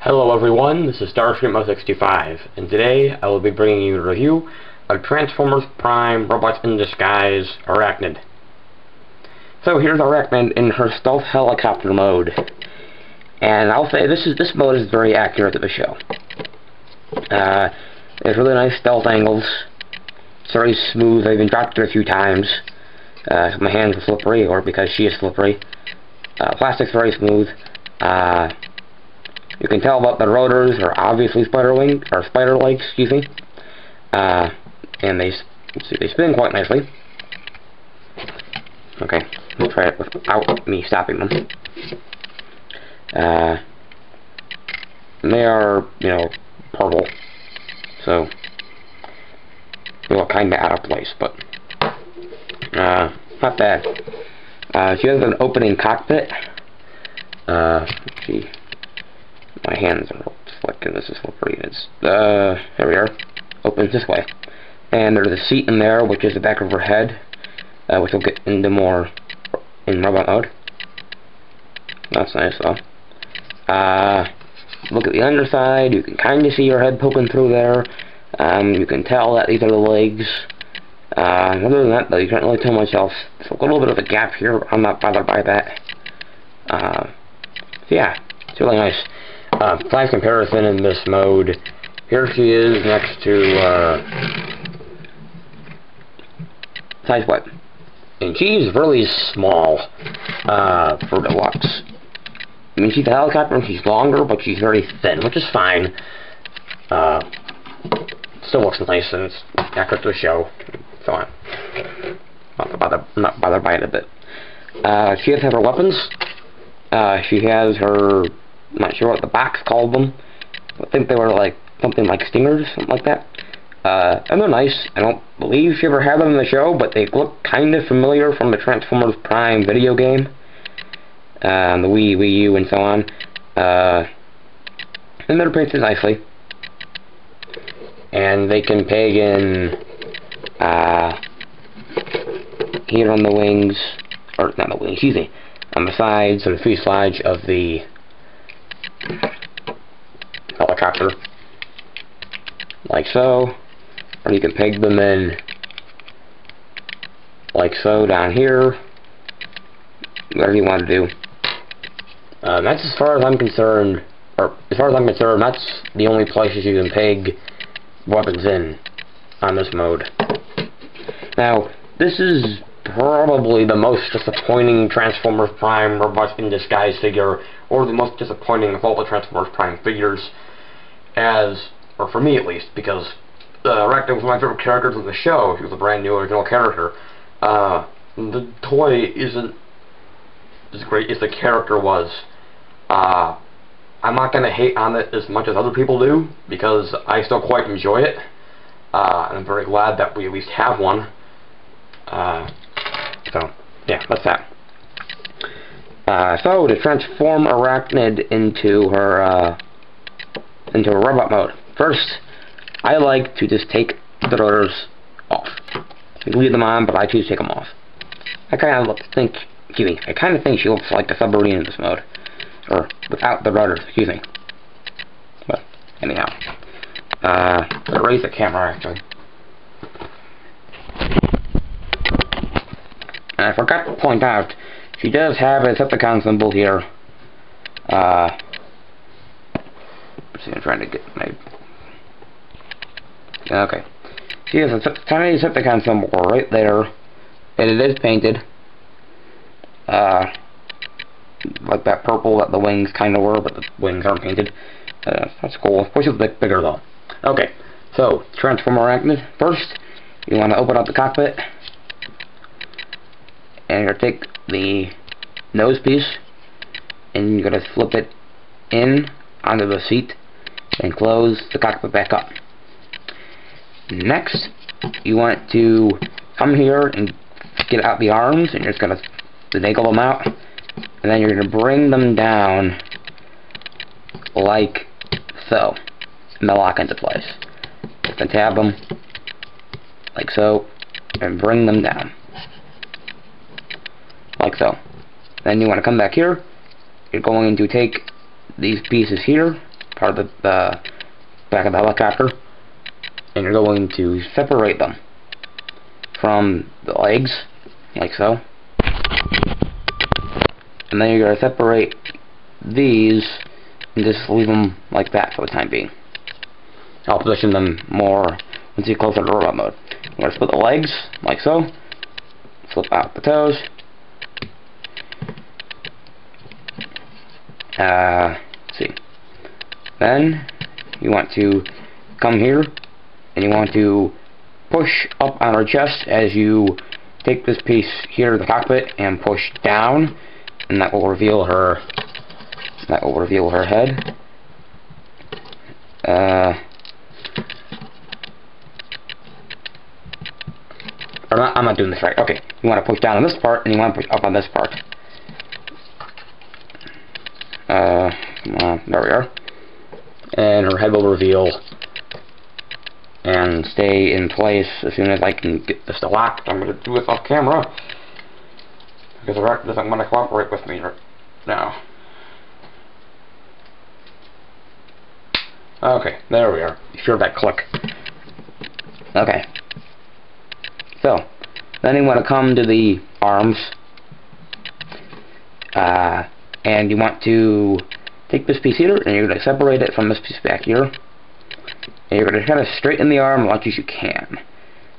Hello everyone, this is Starstream065, and today I will be bringing you a review of Transformers Prime Robots in Disguise Airachnid. So here's Airachnid in her stealth helicopter mode, and I'll say this mode is very accurate to the show. There's really nice stealth angles. It's very smooth. I've been dropped it a few times. My hands are slippery, or because she is slippery. Plastic's very smooth. You can tell that the rotors are obviously spider legs, excuse me. And they spin quite nicely. Okay, we'll try it without me stopping them. They are, purple, so they look kind of out of place, but not bad. She has an opening cockpit. Let's see. My hands are flicking. This is slippery. It's there we are. Opens this way, and there's a seat in there, which is the back of her head, which we'll get into more in robot mode. That's nice though. Look at the underside. You can kind of see her head poking through there. You can tell that these are the legs. Other than that, though, you can't really tell much else. There's a little bit of a gap here. I'm not bothered by that. So yeah, it's really nice. Size comparison in this mode. Here she is next to size what? And she's really small for Deluxe. I mean, she's a helicopter and she's longer, but she's very thin, which is fine. Still looks nice and it's accurate to the show. So I'm not bothered by it a bit. She does have her weapons. She has her. I'm not sure what the box called them. I think they were like something like stingers, something like that. And they're nice. I don't believe she ever had them in the show, but they look kind of familiar from the Transformers Prime video game, the Wii U, and so on. And they're painted nicely. And they can peg in here on the wings, or not the wings, excuse me, on the sides or the fuselage of the helicopter, like so, or you can peg them in like so down here, whatever you want to do. That's as far as I'm concerned, that's the only places you can peg weapons in on this mode. Now, this is probably the most disappointing Transformers Prime Robots in Disguise figure, or the most disappointing of all the Transformers Prime figures, or for me at least, because Airachnid was my favorite character in the show. She was a brand new original character. The toy isn't as great as the character was. I'm not going to hate on it as much as other people do, because I still quite enjoy it. And I'm very glad that we at least have one. So, yeah, that's that. So, to transform Airachnid into her robot mode. First, I like to just take the rotors off. You leave them on, but I choose to take them off. I kind of think she looks like a submarine in this mode. Or, without the rotors, excuse me. But, anyhow. I'll raise the camera, actually. And I forgot to point out, she does have a Decepticon symbol here. Let's see, I'm trying to get my... Okay. She has a tiny Decepticon symbol right there. And it is painted. Like that purple that the wings kind of were, but the wings aren't painted. That's cool. Wish it was a bit bigger, though. Okay, so, transform Airachnid. First, you want to open up the cockpit. And you're going to take the nose piece, and you're going to flip it in onto the seat, and close the cockpit back up. Next, you want to come here and get out the arms, and you're just going to finagle them out, and then you're going to bring them down like so, and they'll lock into place. Just going to tab them like so, and bring them down. Like so. Then you want to come back here. You're going to take these pieces here part of the back of the helicopter, and you're going to separate them from the legs, like so. And then you're going to separate these and just leave them like that for the time being. I'll position them more once you closer to robot mode. I'm going to split the legs, like so. Flip out the toes. Let's see. Then you want to come here and you want to push up on her chest as you take this piece here, the cockpit, and push down, and that will reveal her. That will reveal her head. I'm not doing this right. Okay, you want to push down on this part, and you want to push up on this part. There we are. And her head will reveal and stay in place as soon as I can get this to lock. I'm going to do this off camera because the record doesn't want to cooperate with me right now. Okay, there we are. You hear that click. Okay. So, then you want to come to the arms, and you want to take this piece here, and you're going to separate it from this piece back here, and you're going to kind of straighten the arm as much as you can.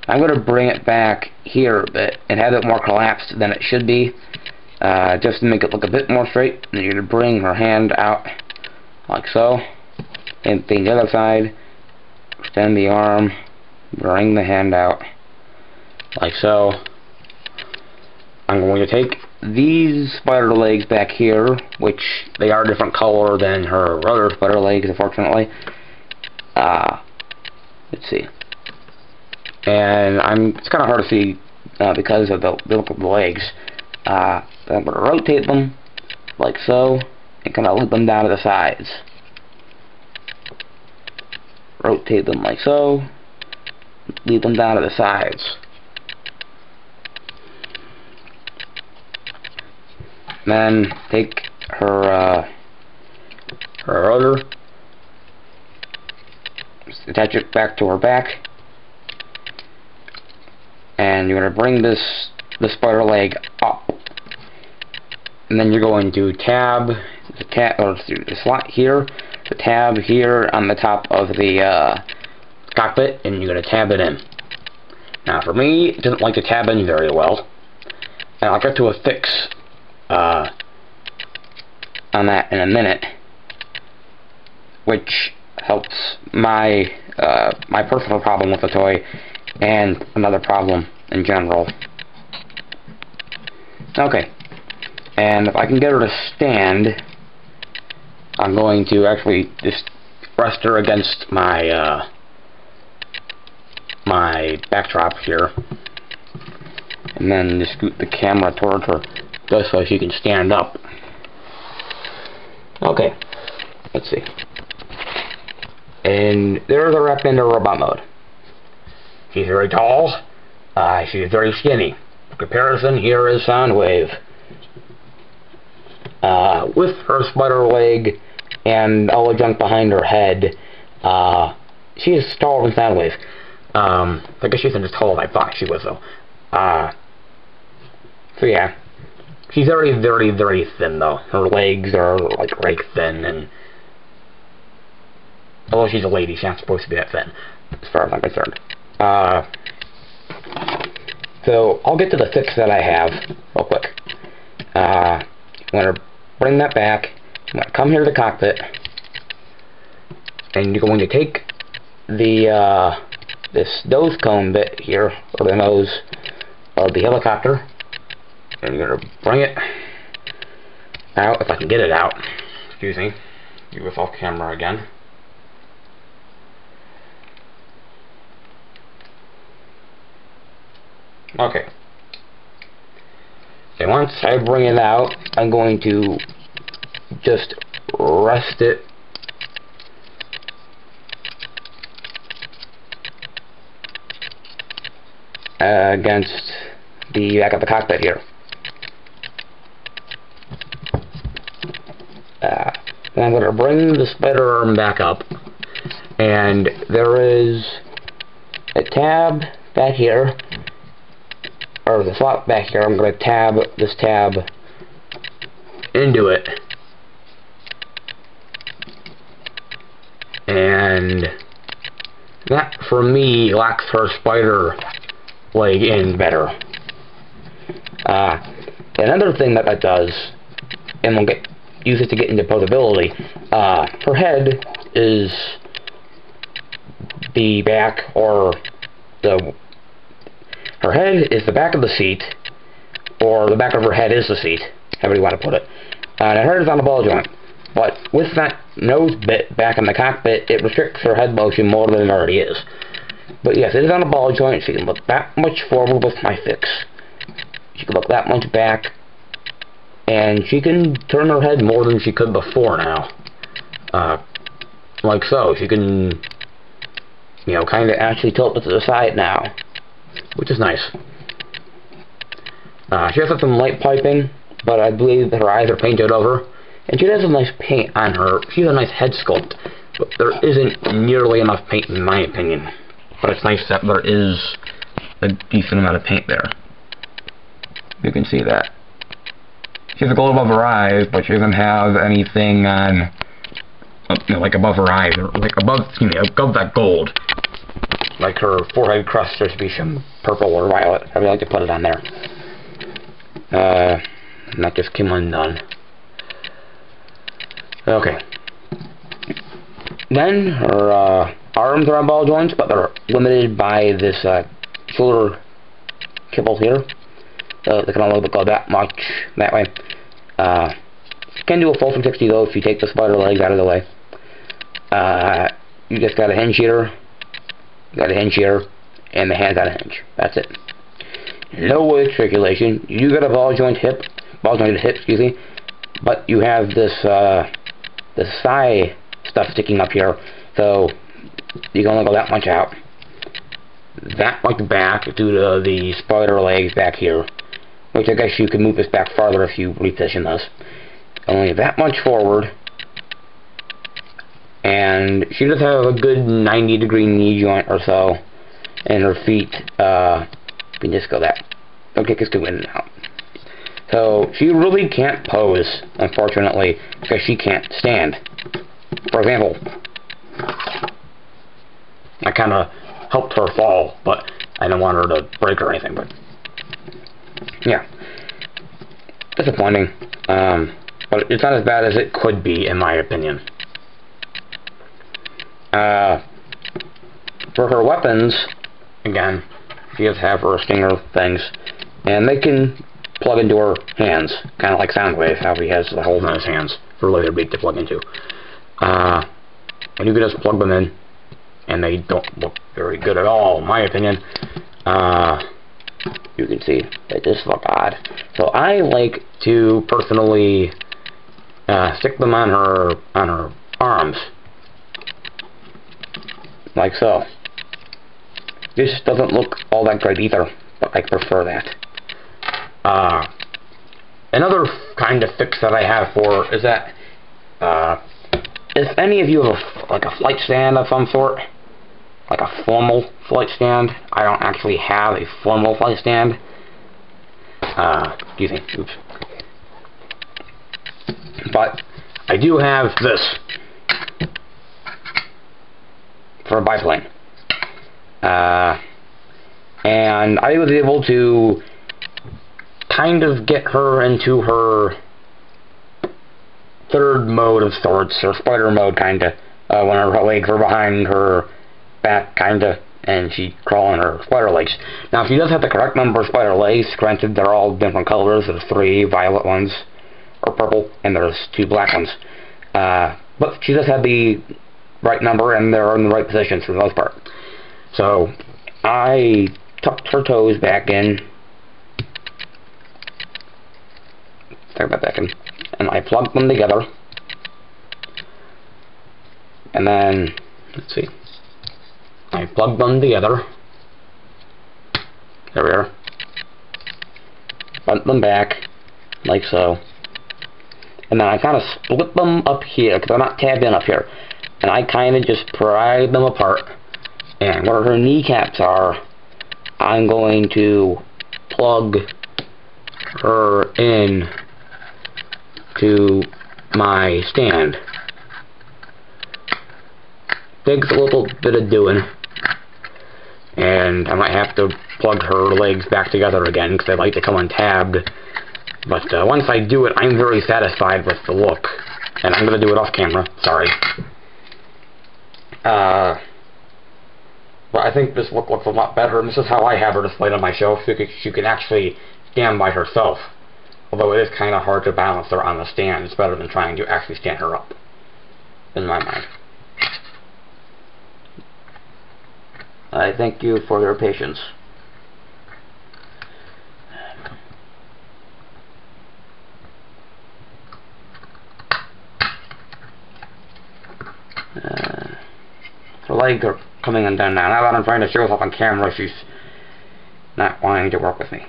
I'm going to bring it back here a bit and have it more collapsed than it should be, just to make it look a bit more straight. And you're going to bring her hand out like so. Same thing the other side. Extend the arm, bring the hand out like so. I'm going to take these spider legs back here, which they are a different color than her other spider legs, unfortunately. Let's see. And it's kind of hard to see because of the look of the legs. But I'm going to rotate them like so and kind of loop them down to the sides. Rotate them like so, lead them down to the sides. Then take her rotor, attach it back to her back, and you're going to bring the spider leg up, and then you're going to tab the slot here, the tab here on the top of the cockpit, and you're going to tab it in. Now for me, it doesn't like to tab in very well, and I'll get to a fix on that in a minute, which helps my my personal problem with the toy and another problem in general. Okay, and if I can get her to stand, I'm going to actually just rest her against my my backdrop here, and then just scoot the camera towards her just so she can stand up. Okay, let's see. And there's Airachnid in robot mode. She's very tall. She's very skinny. For comparison, here is Soundwave. With her spider leg and all the junk behind her head, she is taller than Soundwave. I guess she isn't as tall as I thought she was, though. So yeah. She's very, very, very thin, though. Her legs are, like, rake thin, and although she's a lady, she's not supposed to be that thin, as far as I'm concerned. So, I'll get to the fix that I have, real quick. I'm going to bring that back. I'm going to come here to the cockpit, and you're going to take the, this nose cone bit here, or the nose of the helicopter, and you're going to bring it out, if I can get it out. Excuse me. Do this off camera again. Okay. And once I bring it out, I'm going to just rest it against the back of the cockpit here. Then I'm going to bring the spider arm back up, and there is a tab back here, or the slot back here. I'm going to tab this tab into it, and that for me locks her spider leg in better. Another thing that does, and we'll use it to get into posability, her head is the back, or her head is the back of the seat, or the back of her head is the seat, however you want to put it. And her head is on a ball joint, but with that nose bit back in the cockpit, it restricts her head motion more than it already is. But yes, it is on a ball joint. She can look that much forward with my fix. She can look that much back, and she can turn her head more than she could before now. Like so. She can, you know, kind of actually tilt it to the side now, which is nice. She has some light piping, but I believe that her eyes are painted over, and she does have nice paint on her. She has a nice head sculpt, but there isn't nearly enough paint in my opinion. But it's nice that there is a decent amount of paint there. You can see that. She has a glow above her eyes, but she doesn't have anything on, you know, like above her eyes, or like above that gold. Like her forehead crust, there should be some purple or violet. I would like to put it on there. And that just came undone. Okay. Then her arms are on ball joints, but they're limited by this shoulder kibble here. So they can only go that much that way. You can do a full 360 though if you take the spider legs out of the way. You just got a hinge here, and the hands on a hinge. That's it. No waist circulation. You got a ball jointed hip, excuse me, but you have this this thigh stuff sticking up here, so you can only go that much out. That much back due to the spider legs back here, which I guess you can move this back farther if you reposition this. Only that much forward, and she does have a good 90-degree knee joint or so, and her feet can just go that. Don't kick us to in and out. So she really can't pose, unfortunately, because she can't stand. For example, I kind of helped her fall, but I don't want her to break or anything. But yeah, disappointing. But it's not as bad as it could be, in my opinion. For her weapons, again, she does have her stinger things, and they can plug into her hands, kind of like Soundwave, how he has the holes in his hands for laser beak to plug into. And you can just plug them in, and they don't look very good at all, in my opinion. You can see they just look odd. So I like to personally stick them on her arms, like so. This doesn't look all that great either, but I prefer that. Another kind of fix that I have for is that if any of you have like a flight stand of some sort, like a formal flight stand. I don't actually have a formal flight stand. Excuse me. Oops. But I do have this for a biplane. And I was able to kind of get her into her third mode of sorts, or spider mode, kinda, when her legs were behind her back, kinda, and she'd crawl on her spider legs. Now, she does have the correct number of spider legs. Granted, they're all different colors. There's 3 violet ones, or purple, and there's 2 black ones. But she does have the right number, and they're in the right positions for the most part. So, I tucked her toes back in, and I plugged them together, and then, let's see, I plugged them together, there we are, bent them back, like so, and then I kind of split them up here, because they're not tabbed in up here, and I kind of just pry them apart, and where her kneecaps are, I'm going to plug her in to my stand. Takes a little bit of doing, and I might have to plug her legs back together again because they like to come untabbed. But once I do it, I'm very satisfied with the look, and I'm going to do it off camera. Sorry. But I think this look looks a lot better, and this is how I have her displayed on my shelf, so she can actually stand by herself. Although it is kind of hard to balance her on the stand. It's better than trying to actually stand her up, in my mind. I thank you for your patience. Her legs are coming undone now. Now that I'm trying to show her off on camera, she's not wanting to work with me.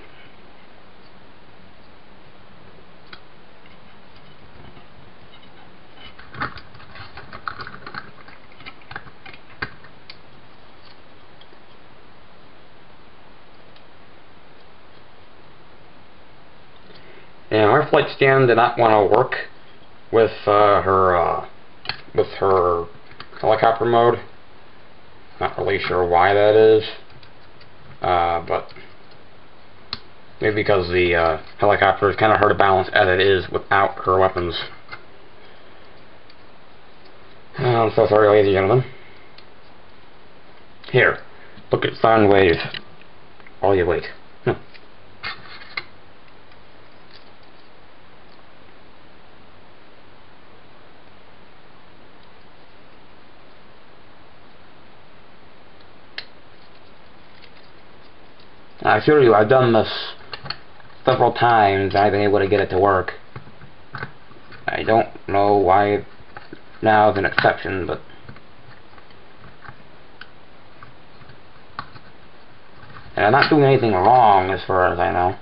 And our flight stand did not want to work with her helicopter mode. Not really sure why that is, but maybe because the helicopter is kind of hard to balance as it is without her weapons. I'm so sorry, ladies and gentlemen. Here, look at sound wave while you wait. I assure you, I've done this several times and I've been able to get it to work. I don't know why now is an exception, but and I'm not doing anything wrong as far as I know.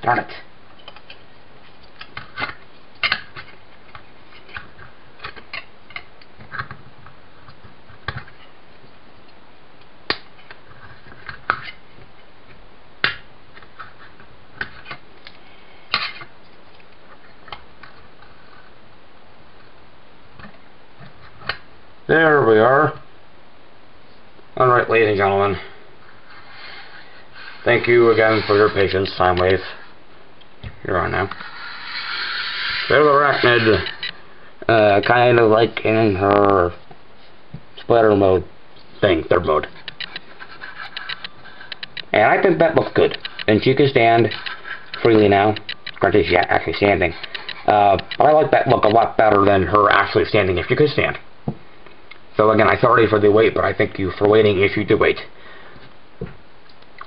Darn it. There we are. Alright, ladies and gentlemen. Thank you again for your patience, sine wave. You're on now. There's Airachnid, kind of like in her splatter mode thing, third mode. And I think that looks good. And she can stand freely now. Granted, she's actually standing. But I like that look a lot better than her actually standing if she could stand. So again, I'm sorry for the wait, but I thank you for waiting if you did wait.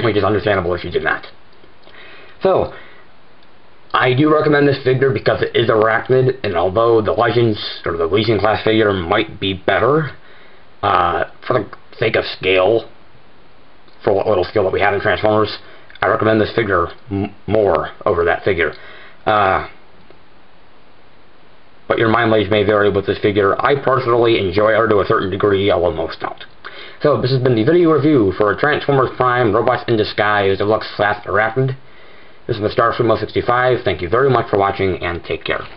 Which is understandable if you did not. So, I do recommend this figure because it is Airachnid, and although the Legends, or the Legion class figure might be better, for the sake of scale, for what little skill that we have in Transformers, I recommend this figure more over that figure. But your mileage may vary with this figure. I personally enjoy her to a certain degree, although most don't. So, this has been the video review for Transformers Prime Robots in Disguise Deluxe class Airachnid. This is the Starscream 65. Thank you very much for watching, and take care.